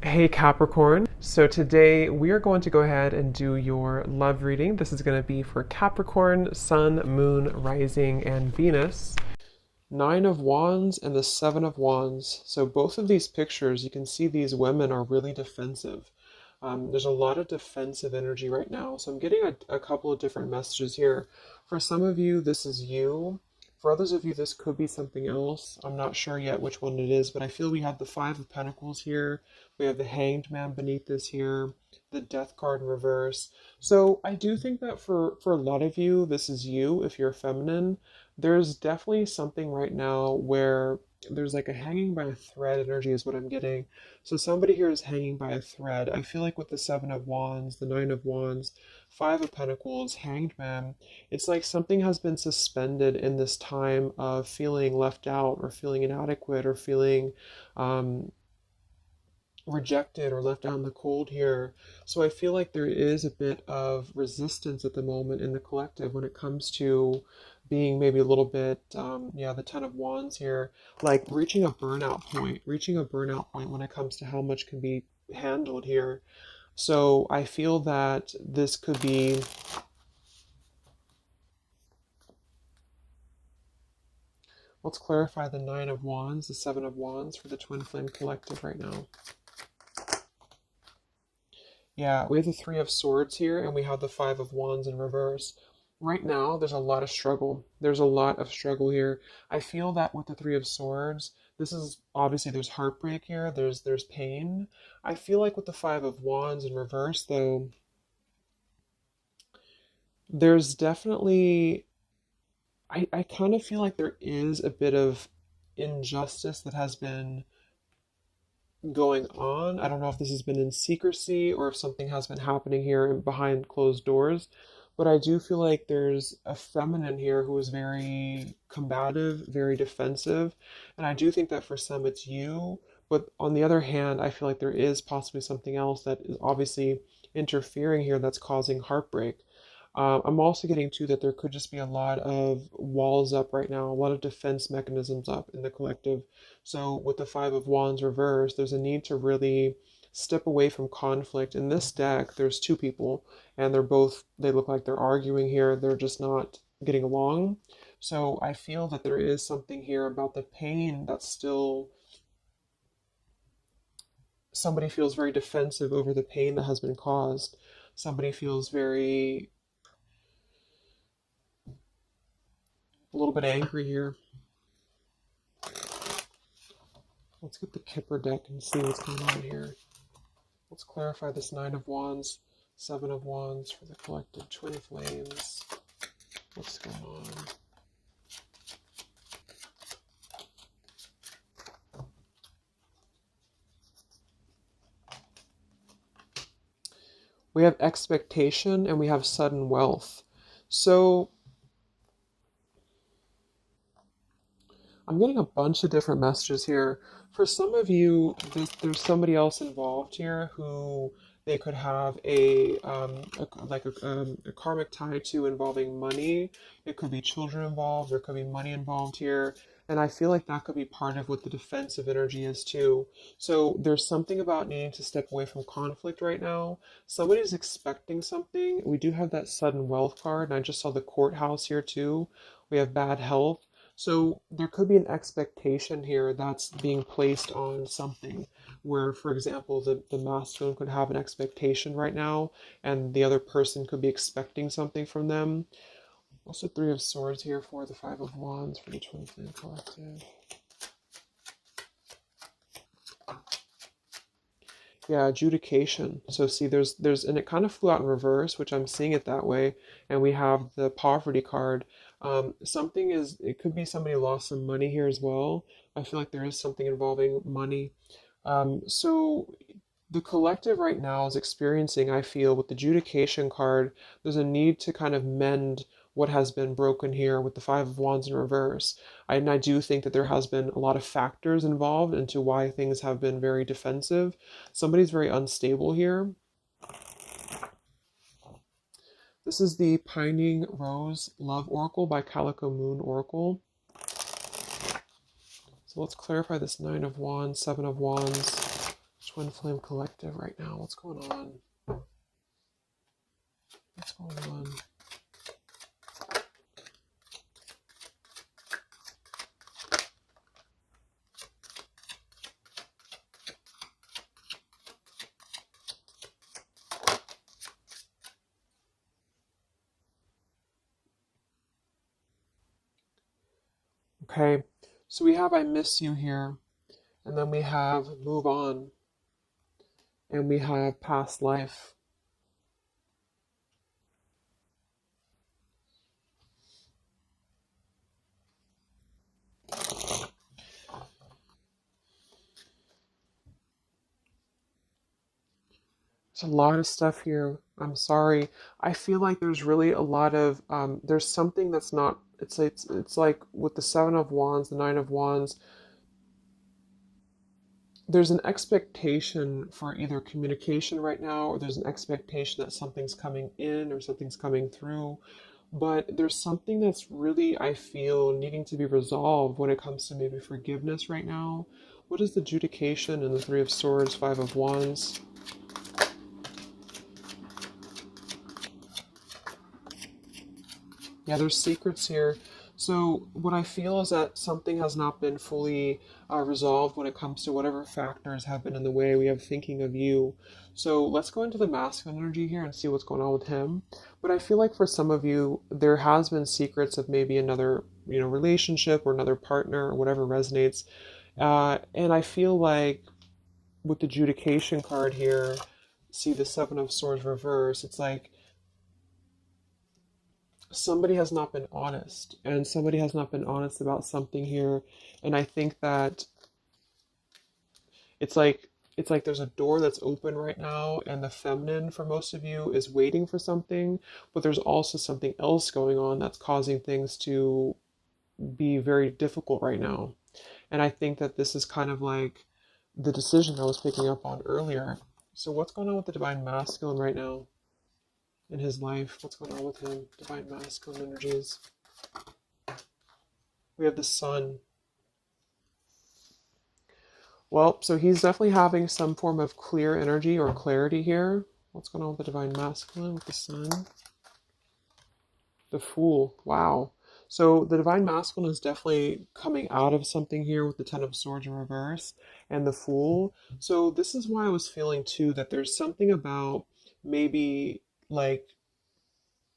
Hey Capricorn. So today we are going to go ahead and do your love reading. This is going to be for Capricorn, Sun, Moon, Rising, and Venus. Nine of Wands and the Seven of Wands. So both of these pictures, you can see these women are really defensive. There's a lot of defensive energy right now. So I'm getting a couple of different messages here. For some of you, this is you. For others of you, this could be something else. I'm not sure yet which one it is, but I feel we have the Five of Pentacles here. We have the Hanged Man beneath this here, the Death card in reverse. So I do think that for a lot of you, this is you if you're feminine. There's definitely something right now where there's like a hanging by a thread energy is what I'm getting. So somebody here is hanging by a thread. I feel like with the Seven of Wands, the Nine of Wands, Five of Pentacles, Hanged Man, it's like something has been suspended in this time of feeling left out or feeling inadequate or feeling rejected or left out in the cold here. So I feel like there is a bit of resistance at the moment in the collective when it comes to being maybe a little bit, the Ten of Wands here, like reaching a burnout point when it comes to how much can be handled here. So I feel that this could be, let's clarify the Nine of Wands, the Seven of Wands for the Twin Flame Collective right now. Yeah, we have the Three of Swords here, and we have the Five of Wands in reverse. Right now, there's a lot of struggle. There's a lot of struggle here. I feel that with the Three of Swords, this is obviously there's heartbreak here, there's pain. I feel like with the Five of Wands in reverse, though, there's definitely, I kind of feel like there is a bit of injustice that has been going on. I don't know if this has been in secrecy or if something has been happening here behind closed doors, but I do feel like there's a feminine here who is very combative, very defensive, and I do think that for some it's you, but on the other hand, I feel like there is possibly something else that is obviously interfering here that's causing heartbreak. I'm also getting too that there could just be a lot of walls up right now, a lot of defense mechanisms up in the collective. So with the Five of Wands reversed, there's a need to really step away from conflict. In this deck, there's two people, and they look like they're arguing here. They're just not getting along. So I feel that there is something here about the pain that's still, somebody feels very defensive over the pain that has been caused. Somebody feels very, a little bit angry here. Let's get the Kipper deck and see what's going on here. Let's clarify this Nine of Wands, Seven of Wands for the collective Twin Flames. What's going on? We have expectation and we have sudden wealth. So I'm getting a bunch of different messages here. For some of you, there's somebody else involved here who they could have a karmic tie to involving money. It could be children involved. There could be money involved here. And I feel like that could be part of what the defensive energy is too. So there's something about needing to step away from conflict right now. Somebody's expecting something. We do have that sudden wealth card, and I just saw the courthouse here too. We have bad health. So there could be an expectation here that's being placed on something where, for example, the masculine could have an expectation right now and the other person could be expecting something from them. Also Three of Swords here for the Five of Wands for the Twin Flame Collective. Yeah, adjudication. So see, and it kind of flew out in reverse, which I'm seeing it that way. And we have the poverty card. It could be somebody lost some money here as well. I feel like there is something involving money. So the collective right now is experiencing, I feel, with the adjudication card, there's a need to kind of mend what has been broken here with the Five of Wands in reverse. And I do think that there has been a lot of factors involved into why things have been very defensive. Somebody's very unstable here. This is the Pining Rose Love Oracle by Calico Moon Oracle. So let's clarify this Nine of Wands, Seven of Wands, Twin Flame Collective right now. What's going on? What's going on? Okay, so we have I miss you here, and then we have move on, and we have past life. There's a lot of stuff here. I'm sorry. I feel like there's really a lot of there's something that's not. It's like with the Seven of Wands, the Nine of Wands. There's an expectation for either communication right now, or there's an expectation that something's coming in or something's coming through. But there's something that's really, I feel, needing to be resolved when it comes to maybe forgiveness right now. What is the adjudication in the Three of Swords, Five of Wands? Yeah, there's secrets here. So what I feel is that something has not been fully resolved when it comes to whatever factors have been in the way. We have thinking of you. So let's go into the masculine energy here and see what's going on with him. But I feel like for some of you, there has been secrets of maybe another, relationship or another partner or whatever resonates. And I feel like with the adjudication card here, see the Seven of Swords reverse, it's like somebody has not been honest, and somebody has not been honest about something here. And I think that it's like there's a door that's open right now, and the feminine for most of you is waiting for something, but there's also something else going on that's causing things to be very difficult right now. And I think that this is kind of like the decision I was picking up on earlier. So what's going on with the divine masculine right now in his life? What's going on with him? Divine masculine energies. We have the sun. Well, so he's definitely having some form of clear energy or clarity here. What's going on with the divine masculine with the sun? The Fool. Wow. So the divine masculine is definitely coming out of something here with the Ten of Swords in reverse and the Fool. So this is why I was feeling too that there's something about maybe like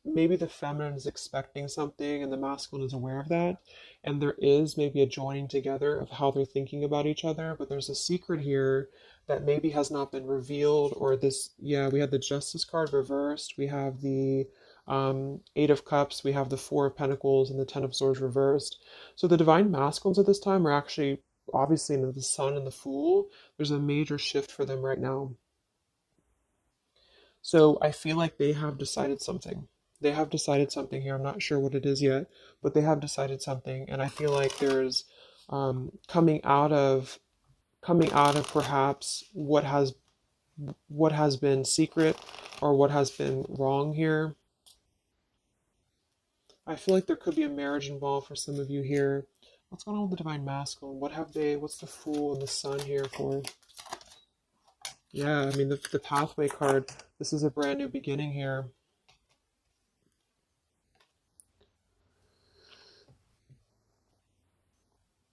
maybe the feminine is expecting something and the masculine is aware of that, and there is maybe a joining together of how they're thinking about each other, but there's a secret here that maybe has not been revealed. Or this, yeah, we have the Justice card reversed, we have the Eight of Cups, we have the Four of Pentacles, and the Ten of Swords reversed. So the divine masculines at this time are actually obviously into the Sun and the Fool. There's a major shift for them right now. So I feel like they have decided something. They have decided something here. I'm not sure what it is yet, but they have decided something, and I feel like there's coming out of perhaps what has been secret or what has been wrong here. I feel like there could be a marriage involved for some of you here. What's going on with the divine masculine? What's the Fool and the Sun here for? Yeah, I mean, the pathway card, this is a brand new beginning here.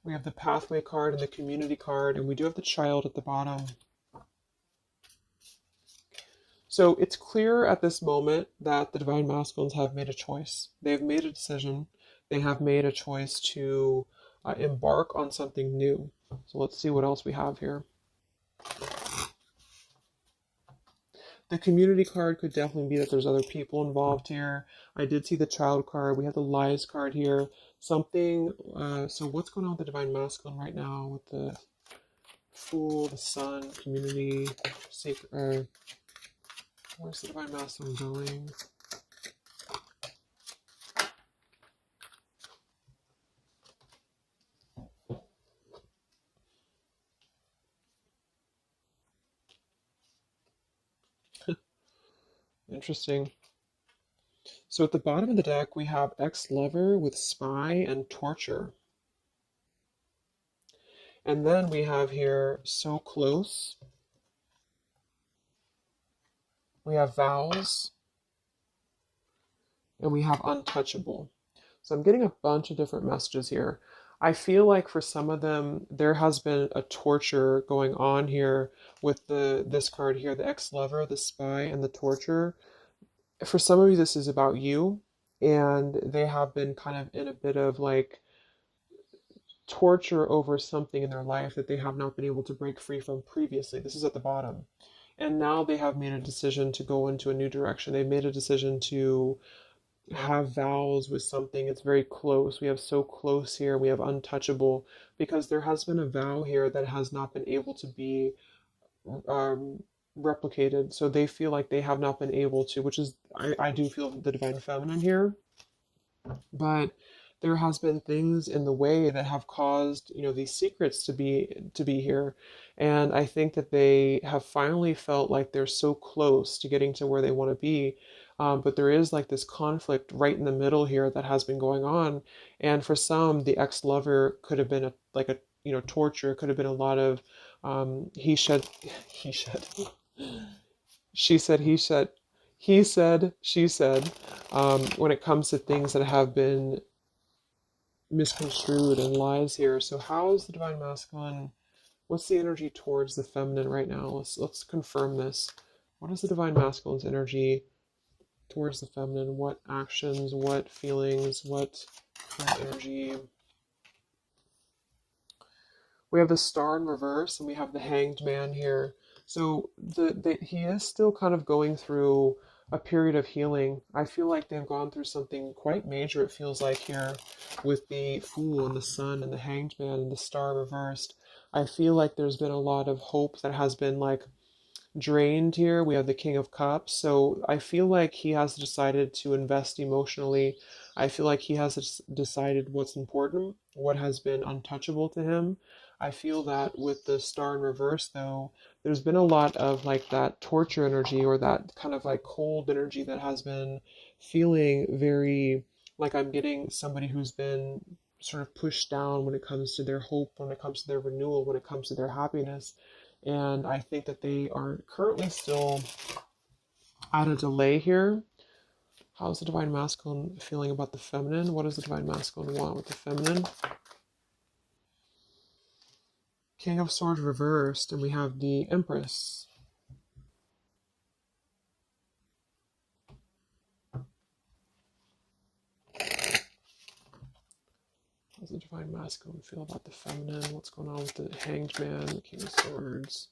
We have the pathway card and the community card, and we do have the Child at the bottom. So it's clear at this moment that the divine masculines have made a choice. They've made a decision. They have made a choice to embark on something new. So let's see what else we have here. The community card could definitely be that there's other people involved here. I did see the Child card. We have the Lies card here. Something, so what's going on with the divine masculine right now with the Fool, the Sun, community, sacred, where's the divine masculine going? Interesting. So at the bottom of the deck, we have ex-lover with spy and torture. And then we have here so close We have vows, and we have untouchable. So I'm getting a bunch of different messages here. I feel like for some of them, there has been a torture going on here with this card here, the ex-lover, the spy, and the torture. For some of you, this is about you, and they have been kind of in a bit of like torture over something in their life that they have not been able to break free from previously. This is at the bottom. And now they have made a decision to go into a new direction. They've made a decision to have vows with something. It's very close. We have so close here. We have untouchable because there has been a vow here that has not been able to be um, replicated. So they feel like they have not been able to, which is, I do feel the divine feminine here, but there has been things in the way that have caused, you know, these secrets to be here. And I think that they have finally felt like they're so close to getting to where they want to be. But there is like this conflict right in the middle here that has been going on. And for some, the ex-lover could have been like a, you know, torture. It could have been a lot of he said, he said, she said, he said, she said, when it comes to things that have been misconstrued and lies here. So how is the divine masculine? What's the energy towards the feminine right now? Let's confirm this. What is the divine masculine's energy towards the feminine? What actions, what feelings, what current energy? We have the star in reverse and we have the hanged man here. So he is still kind of going through a period of healing. I feel like they've gone through something quite major, it feels like here, with the fool and the sun and the hanged man and the star reversed. I feel like there's been a lot of hope that has been like drained here. We have the King of Cups. So I feel like he has decided to invest emotionally. I feel like he has decided what's important, what has been untouchable to him. I feel that with the star in reverse, though, there's been a lot of like that torture energy or that kind of like cold energy that has been feeling very like I'm getting somebody who's been sort of pushed down when it comes to their hope, when it comes to their renewal, when it comes to their happiness. And I think that they are currently still at a delay here. How's the divine masculine feeling about the feminine? What does the divine masculine want with the feminine? King of Swords reversed, and we have the Empress. How does the divine masculine feel about the feminine? What's going on with the hanged man, the King of Swords?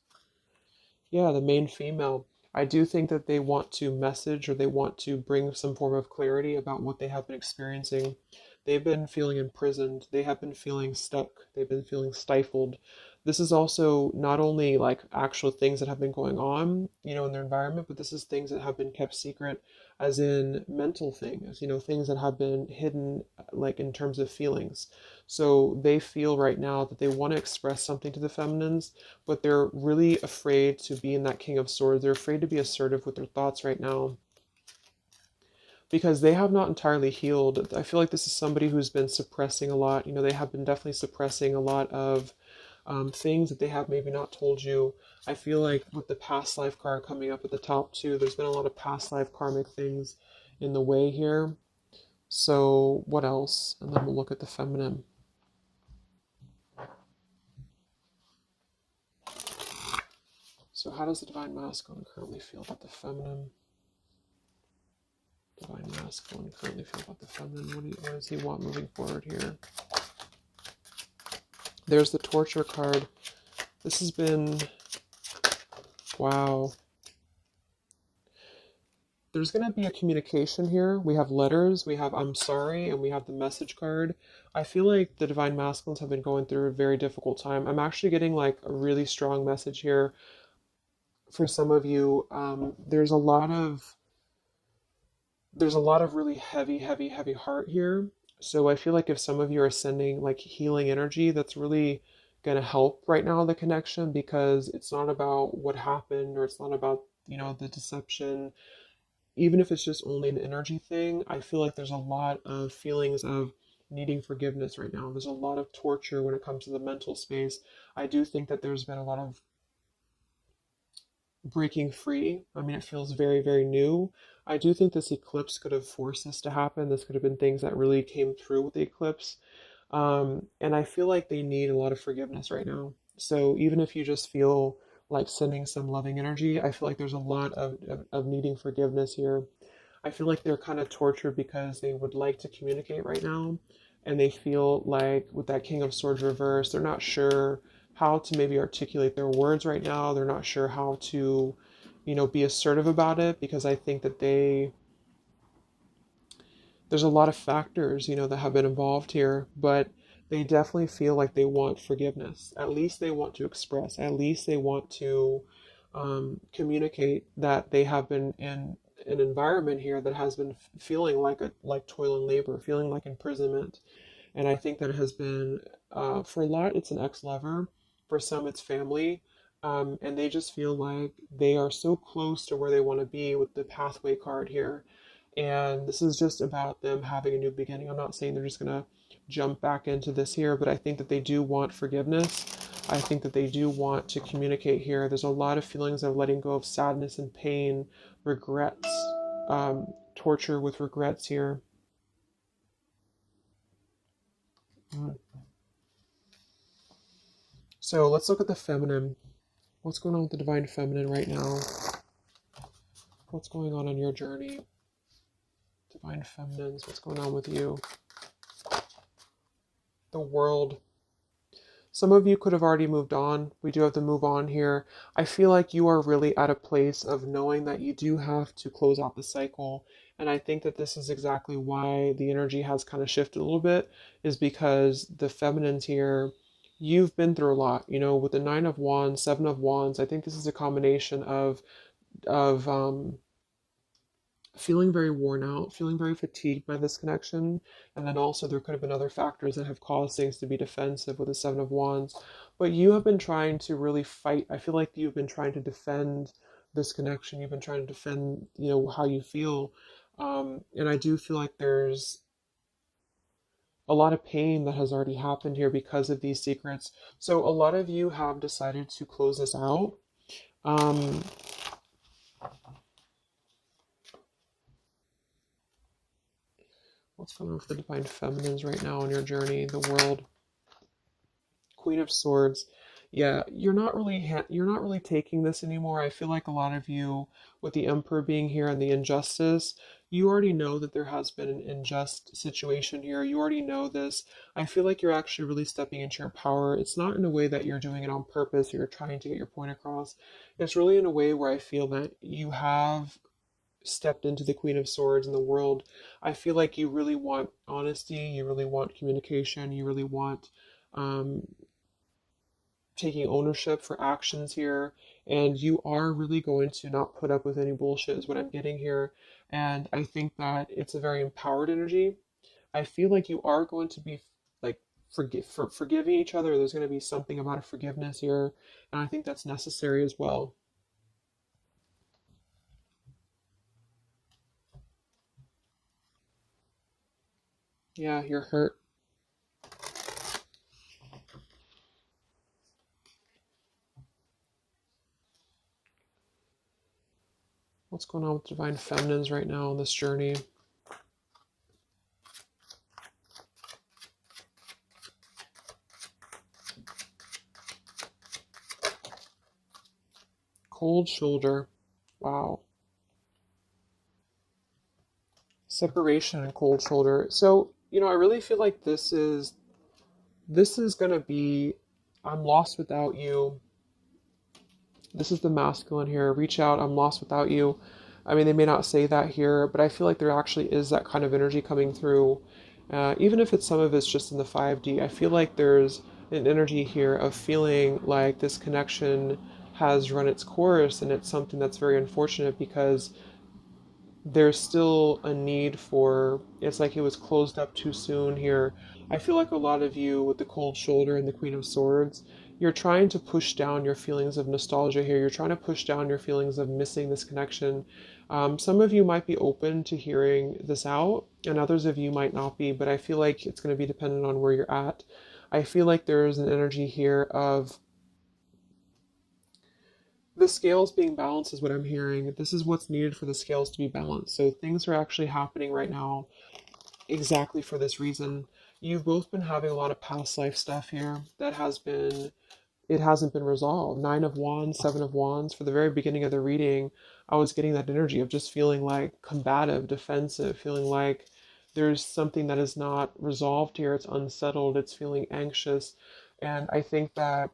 Yeah, the main female. I do think that they want to message or they want to bring some form of clarity about what they have been experiencing. They've been feeling imprisoned. They have been feeling stuck. They've been feeling stifled. This is also not only like actual things that have been going on, you know, in their environment, but this is things that have been kept secret, as in mental things, you know, things that have been hidden, like in terms of feelings. So they feel right now that they want to express something to the feminines, but they're really afraid to be in that King of Swords. They're afraid to be assertive with their thoughts right now because they have not entirely healed. I feel like this is somebody who's been suppressing a lot. You know, they have been definitely suppressing a lot of things that they have maybe not told you. I feel like with the past life card coming up at the top too, there's been a lot of past life karmic things in the way here. So what else? And then we'll look at the feminine. So how does the divine masculine currently feel about the feminine? Divine masculine currently feel about the feminine? What does he want moving forward here? There's the torture card. This has been, wow. There's going to be a communication here. We have letters, we have I'm sorry, and we have the message card. I feel like the divine masculines have been going through a very difficult time. I'm actually getting like a really strong message here for some of you. There's a lot of really heavy heart here. So I feel like if some of you are sending like healing energy, that's really going to help right now the connection, because it's not about what happened or it's not about, you know, the deception. Even if it's just only an energy thing, I feel like there's a lot of feelings of needing forgiveness right now. There's a lot of torture when it comes to the mental space. I do think that there's been a lot of breaking free. I mean, it feels very, very new. I do think this eclipse could have forced this to happen. This could have been things that really came through with the eclipse. And I feel like they need a lot of forgiveness right now. So even if you just feel like sending some loving energy, I feel like there's a lot of needing forgiveness here. I feel like they're kind of tortured because they would like to communicate right now. And they feel like with that King of Swords reverse, they're not sure how to maybe articulate their words right now. They're not sure how to, be assertive about it because I think that there's a lot of factors, that have been involved here, but they definitely feel like they want forgiveness. At least they want to express. At least they want to communicate that they have been in an environment here that has been feeling like toil and labor, feeling like imprisonment. And I think that it has been for a lot, it's an ex-lover. For some, it's family. And they just feel like they are so close to where they want to be with the pathway card here. And this is just about them having a new beginning. I'm not saying they're just going to jump back into this here, but I think that they do want forgiveness. I think that they do want to communicate here. There's a lot of feelings of letting go of sadness and pain, regrets, torture with regrets here. Mm. So let's look at the feminine. What's going on with the divine feminine right now? What's going on your journey? Divine feminines, what's going on with you? The world. Some of you could have already moved on. We do have to move on here. I feel like you are really at a place of knowing that you do have to close out the cycle. And I think that this is exactly why the energy has kind of shifted a little bit, is because the feminines here, you've been through a lot, with the Nine of Wands, Seven of Wands. I think this is a combination of feeling very worn out, feeling very fatigued by this connection. And then also there could have been other factors that have caused things to be defensive with the Seven of Wands. But you have been trying to really fight. I feel like you've been trying to defend this connection. You've been trying to defend, how you feel. And I do feel like there's a lot of pain that has already happened here because of these secrets. So a lot of you have decided to close this out. What's going on with the divine feminines right now on your journey? The world. Queen of Swords. Yeah, you're not really taking this anymore. I feel like a lot of you, with the Emperor being here and the injustice, you already know that there has been an unjust situation here. You already know this. I feel like you're actually really stepping into your power. It's not in a way that you're doing it on purpose or you're trying to get your point across. It's really in a way where I feel that you have stepped into the Queen of Swords in the world. I feel like you really want honesty, you really want communication, you really want um, taking ownership for actions here, and you are really going to not put up with any bullshit, is what I'm getting here. And I think that it's a very empowered energy. I feel like you are going to be like forgiving each other. There's going to be something about a forgiveness here, and I think that's necessary as well. Yeah, you're hurt. What's going on with divine feminines right now on this journey? Cold shoulder. Wow. Separation and cold shoulder. So, I really feel like this is gonna be, I'm lost without you. This is the masculine here. Reach out, I'm lost without you. I mean, they may not say that here, but I feel like there actually is that kind of energy coming through. Even if some of it's just in the 5D, I feel like there's an energy here of feeling like this connection has run its course, and it's something that's very unfortunate because there's still a need for, it's like it was closed up too soon here. I feel like a lot of you with the cold shoulder and the Queen of Swords, you're trying to push down your feelings of nostalgia here. You're trying to push down your feelings of missing this connection. Some of you might be open to hearing this out, and others of you might not be, but I feel like it's going to be dependent on where you're at. I feel like there's an energy here of The scales being balanced is what I'm hearing. This is what's needed for the scales to be balanced. So things are actually happening right now exactly for this reason. You've both been having a lot of past life stuff here that it hasn't been resolved. Nine of Wands, Seven of Wands. For the very beginning of the reading, I was getting that energy of just feeling like combative, defensive, feeling like there's something that is not resolved here. It's unsettled. It's feeling anxious. And I think that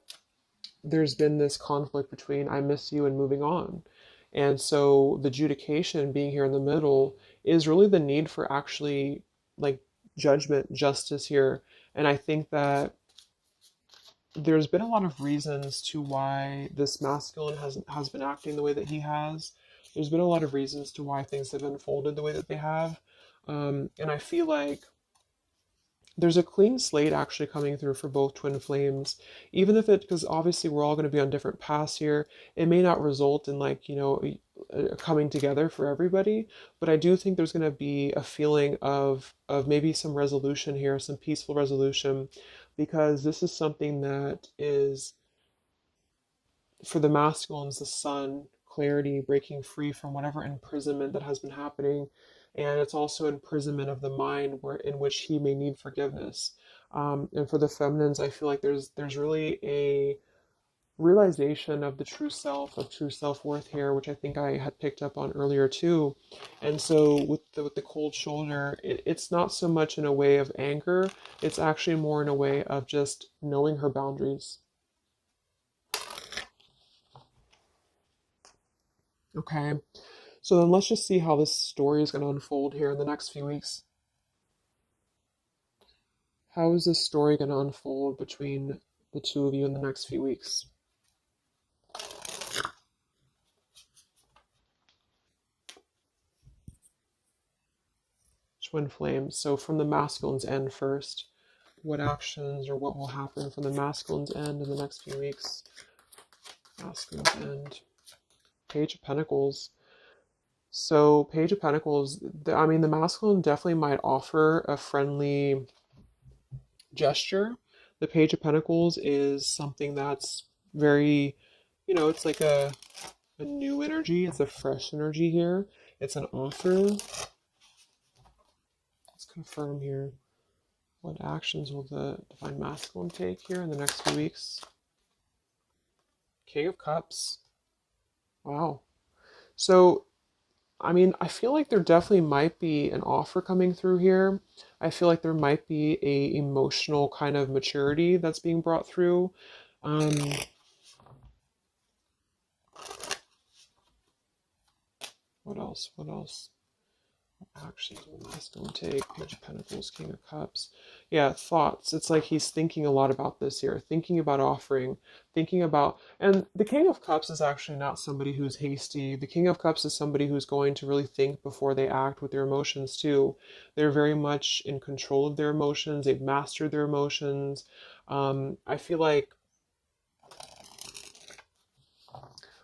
there's been this conflict between I miss you and moving on. And so the adjudication being here in the middle is really the need for actually like judgment, justice here. And I think that there's been a lot of reasons to why this masculine has been acting the way that he has. There's been a lot of reasons to why things have unfolded the way that they have. And I feel like there's a clean slate actually coming through for both twin flames, even if it, because obviously we're all going to be on different paths here. It may not result in like, a coming together for everybody, but I do think there's going to be a feeling of maybe some resolution here, some peaceful resolution, because this is something that is for the masculines, the sun, clarity, breaking free from whatever imprisonment that has been happening. And it's also imprisonment of the mind where in which he may need forgiveness. And for the feminines, I feel like there's really a realization of the true self, of true self-worth here, which I think I had picked up on earlier too. And so with the cold shoulder, it's not so much in a way of anger, it's actually more in a way of just knowing her boundaries. Okay. So then let's just see how this story is going to unfold here in the next few weeks. How is this story going to unfold between the two of you in the next few weeks? Twin flames. So from the masculine's end first, what actions or what will happen from the masculine's end in the next few weeks? Masculine's end. Page of Pentacles. So Page of Pentacles, I mean, the masculine definitely might offer a friendly gesture. The Page of Pentacles is something that's very, it's like a new energy. It's a fresh energy here. It's an offer. Let's confirm here. What actions will the Divine Masculine take here in the next few weeks? King of Cups. Wow. So I mean, I feel like there definitely might be an offer coming through here. I feel like there might be a emotional kind of maturity that's being brought through. Um, what else? What else? Actions will masculine take? Page of Pentacles, King of Cups. Yeah, thoughts. It's like he's thinking a lot about this here, thinking about offering, thinking about, and the King of Cups is actually not somebody who's hasty. The King of Cups is somebody who's going to really think before they act with their emotions too. They're very much in control of their emotions. They've mastered their emotions. I feel like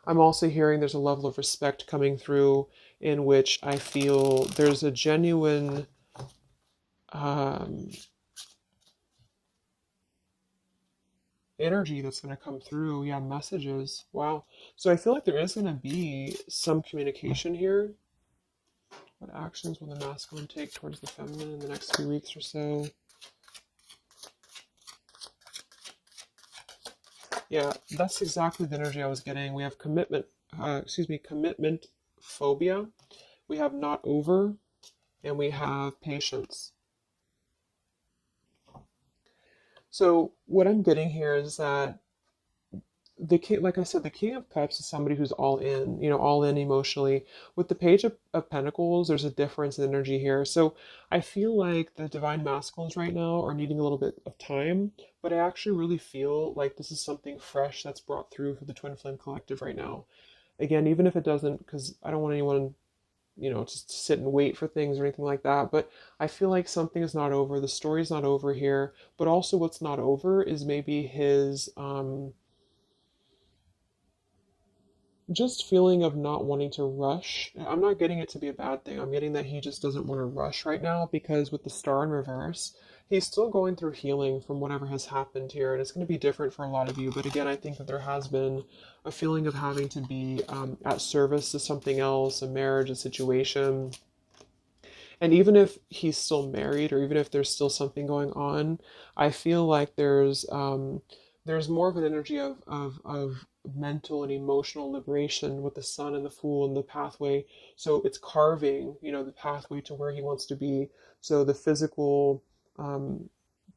I'm also hearing there's a level of respect coming through in which I feel there's a genuine energy that's going to come through. Yeah, messages. Wow. So I feel like there is going to be some communication here. What actions will the masculine take towards the feminine in the next few weeks or so? Yeah, that's exactly the energy I was getting. We have commitment, commitment phobia. We have not over, and we have patience. So what I'm getting here is that the king, like I said, the King of Cups is somebody who's all in, all in emotionally. With the Page of Pentacles, there's a difference in energy here. So I feel like the Divine Masculines right now are needing a little bit of time, but I actually really feel like this is something fresh that's brought through for the Twin Flame Collective right now. Again, even if it doesn't, because I don't want anyone, just sit and wait for things or anything like that, but I feel like something is not over. The story's not over here, but also what's not over is maybe his, just feeling of not wanting to rush. I'm not getting it to be a bad thing. I'm getting that he just doesn't want to rush right now because with the star in reverse, he's still going through healing from whatever has happened here. And it's going to be different for a lot of you. But again, I think that there has been a feeling of having to be at service to something else, a marriage, a situation. And even if he's still married or even if there's still something going on, I feel like there's more of an energy of mental and emotional liberation with the sun and the fool and the pathway. So it's carving, the pathway to where he wants to be. So the physical um,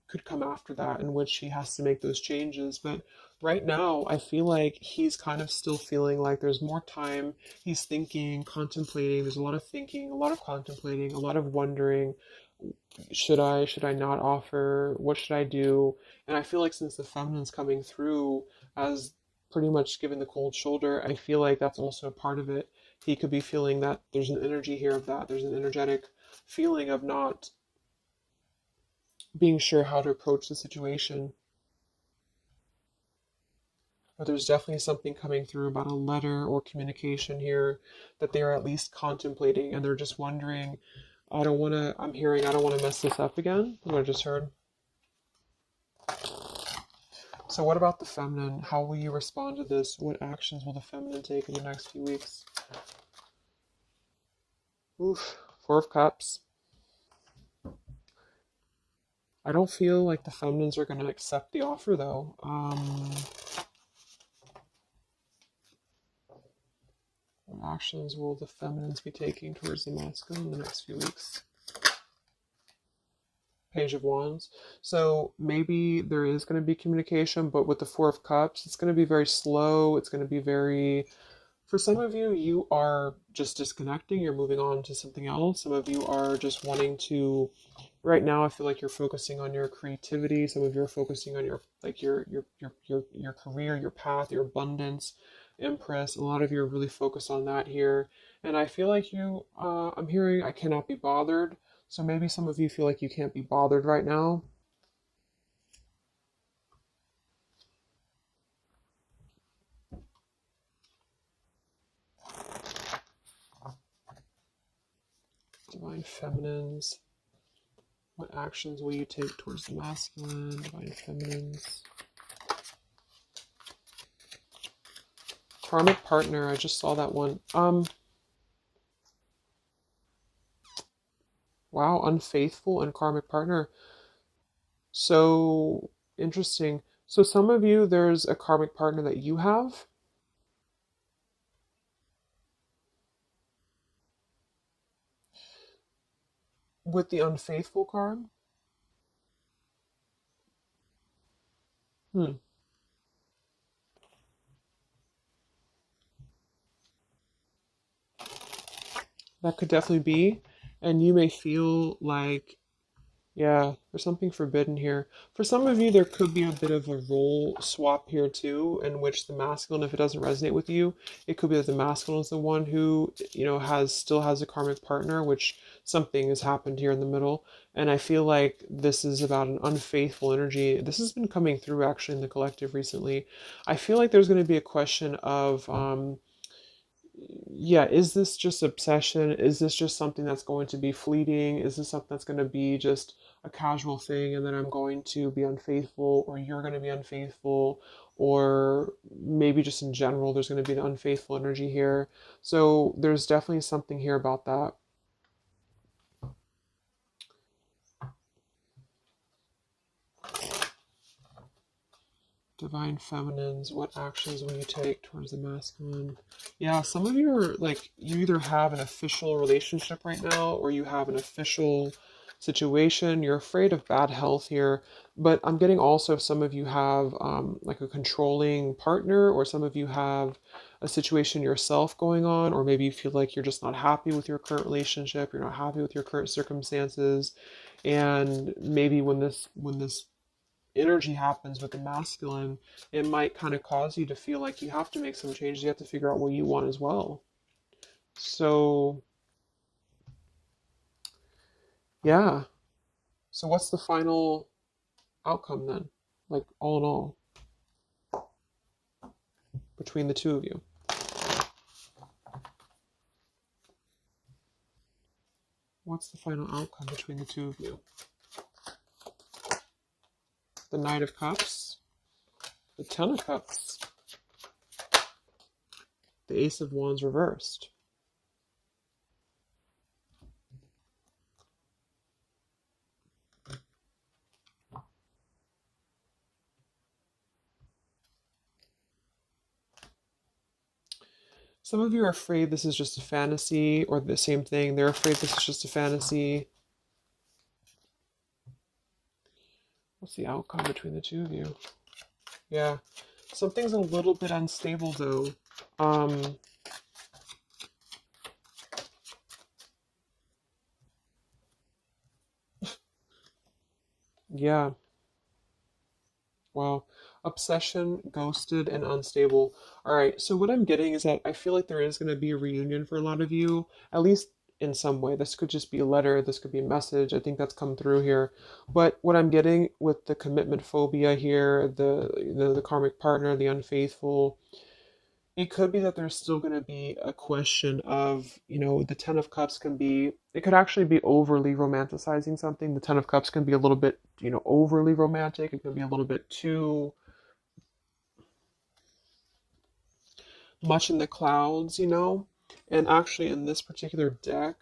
could come after that, in which he has to make those changes. But right now, I feel like he's kind of still feeling like there's more time. He's thinking, contemplating. There's a lot of thinking, a lot of contemplating, a lot of wondering. Should I not offer? What should I do? And I feel like since the feminine's coming through as pretty much giving the cold shoulder, I feel like that's also a part of it. He could be feeling that there's an energy here of that. There's an energetic feeling of not being sure how to approach the situation. But there's definitely something coming through about a letter or communication here that they are at least contemplating and they're just wondering, I don't want to mess this up again. What I just heard. So what about the feminine? How will you respond to this? What actions will the feminine take in the next few weeks? Oof, Four of Cups. I don't feel like the feminines are going to accept the offer though. What actions will the feminines be taking towards the masculine in the next few weeks? Page of Wands. So maybe there is going to be communication, but with the Four of Cups, it's going to be very slow. It's going to be very, for some of you, you are just disconnecting. You're moving on to something else. Some of you are just wanting to, right now, I feel like you're focusing on your creativity. Some of you are focusing on your, like your career, your path, your abundance, Empress. A lot of you are really focused on that here. And I feel like I'm hearing I cannot be bothered. So maybe some of you feel like you can't be bothered right now. Divine Feminines. What actions will you take towards the masculine? Divine Feminines. Karmic Partner. I just saw that one. Wow, Unfaithful and Karmic Partner. So interesting. So some of you, there's a karmic partner that you have. With the unfaithful card. Hmm. That could definitely be. And you may feel like, yeah, there's something forbidden here. For some of you, there could be a bit of a role swap here too, in which the masculine, if it doesn't resonate with you, it could be that the masculine is the one who, still has a karmic partner, which something has happened here in the middle. And I feel like this is about an unfaithful energy. This has been coming through actually in the collective recently. I feel like there's going to be a question of, yeah, is this just obsession? Is this just something that's going to be fleeting? Is this something that's going to be just a casual thing and then I'm going to be unfaithful or you're going to be unfaithful or maybe just in general there's going to be an unfaithful energy here. So there's definitely something here about that. Divine Feminines, what actions will you take towards the masculine? Yeah, some of you are like, you either have an official relationship right now or you have an official situation. You're afraid of bad health here, but I'm getting also some of you have like a controlling partner or some of you have a situation yourself going on, or maybe you feel like you're just not happy with your current relationship, you're not happy with your current circumstances, and maybe when this energy happens with the masculine, it might kind of cause you to feel like you have to make some changes. You have to figure out what you want as well. So, yeah. So, what's the final outcome then? Like, all in all, between the two of you? What's the final outcome between the two of you? The Knight of Cups, the Ten of Cups, the Ace of Wands reversed. Some of you are afraid this is just a fantasy, or the same thing. They're afraid this is just a fantasy. What's the outcome between the two of you? Yeah. Something's a little bit unstable, though. Yeah. Wow. Obsession, ghosted, and unstable. All right. So what I'm getting is that I feel like there is going to be a reunion for a lot of you, at least in some way. This could just be a letter. This could be a message. I think that's come through here. But what I'm getting with the commitment phobia here, the karmic partner, the unfaithful, it could be that there's still going to be a question of, the Ten of Cups can be, it could actually be overly romanticizing something. The Ten of Cups can be a little bit, overly romantic. It can be a little bit too much in the clouds. And actually, in this particular deck,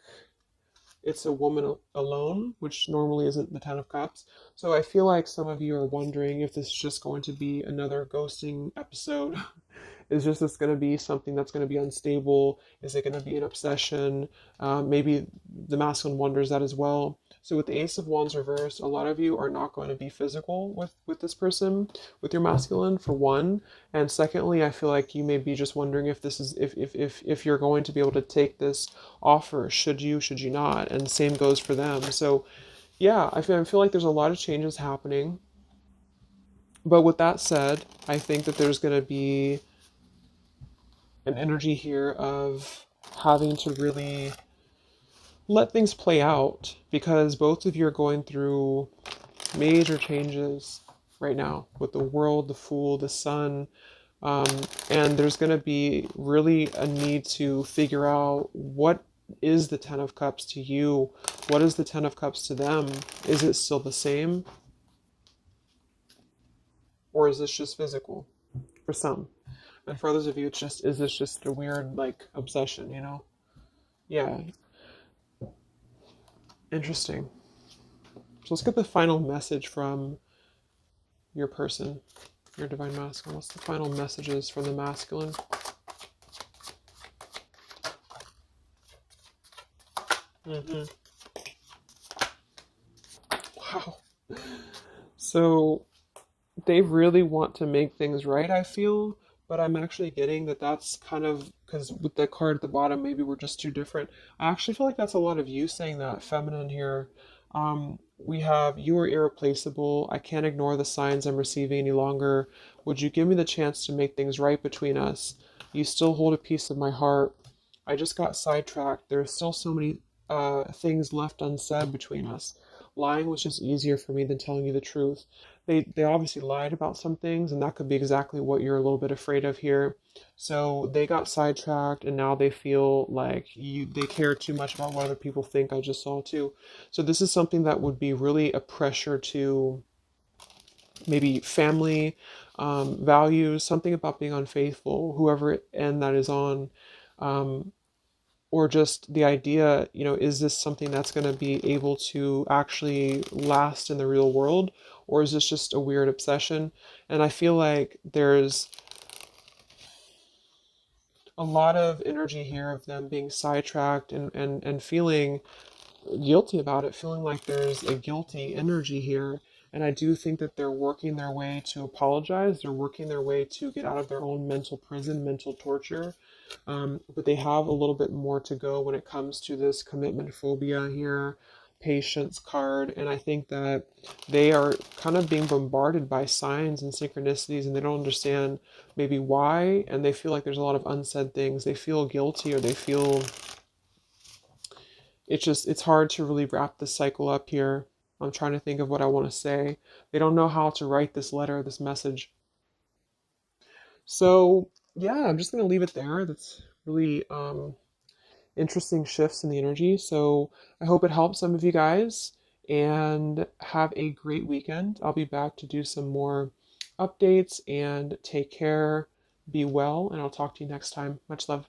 it's a woman alone, which normally isn't the Ten of Cups. So I feel like some of you are wondering if this is just going to be another ghosting episode. Is just this going to be something that's going to be unstable? Is it going to be an obsession? Maybe the masculine wonders that as well. So with the Ace of Wands reversed, a lot of you are not going to be physical with this person, with your masculine, for one. And secondly, I feel like you may be just wondering if this is if you're going to be able to take this offer. Should you not? And same goes for them. So yeah, I feel like there's a lot of changes happening. But with that said, I think that there's going to be an energy here of having to really let things play out, because both of you are going through major changes right now with the world, the Fool, the Sun, and there's going to be really a need to figure out what is the Ten of Cups to you, what is the Ten of Cups to them. Is it still the same, or is this just physical for some? And for others of you, is this just a weird, obsession, Yeah. Interesting. So let's get the final message from your person, your divine masculine. What's the final messages from the masculine? Wow. So they really want to make things right, I feel, but I'm actually getting that that's kind of, because with the card at the bottom, maybe we're just too different. I actually feel like that's a lot of you saying that, feminine here. We have, you are irreplaceable. I can't ignore the signs I'm receiving any longer. Would you give me the chance to make things right between us? You still hold a piece of my heart. I just got sidetracked. There are still so many things left unsaid between us. Lying was just easier for me than telling you the truth. They obviously lied about some things, and that could be exactly what you're a little bit afraid of here. So they got sidetracked, and now they feel like they care too much about what other people think. I just saw too. So this is something that would be really a pressure to maybe family values, something about being unfaithful, whoever end that is on. Or just the idea, is this something that's going to be able to actually last in the real world? Or is this just a weird obsession? And I feel like there's a lot of energy here of them being sidetracked and feeling guilty about it, feeling like there's a guilty energy here. And I do think that they're working their way to apologize. They're working their way to get out of their own mental prison, mental torture. But they have a little bit more to go when it comes to this commitment phobia here, patience card. And I think that they are kind of being bombarded by signs and synchronicities, and they don't understand maybe why. And they feel like there's a lot of unsaid things. They feel guilty, or they feel it's hard to really wrap this cycle up here. I'm trying to think of what I want to say. They don't know how to write this letter, this message. So yeah, I'm just gonna leave it there. That's really interesting shifts in the energy. So I hope it helps some of you guys, and have a great weekend. I'll be back to do some more updates, and take care, be well, and I'll talk to you next time. Much love.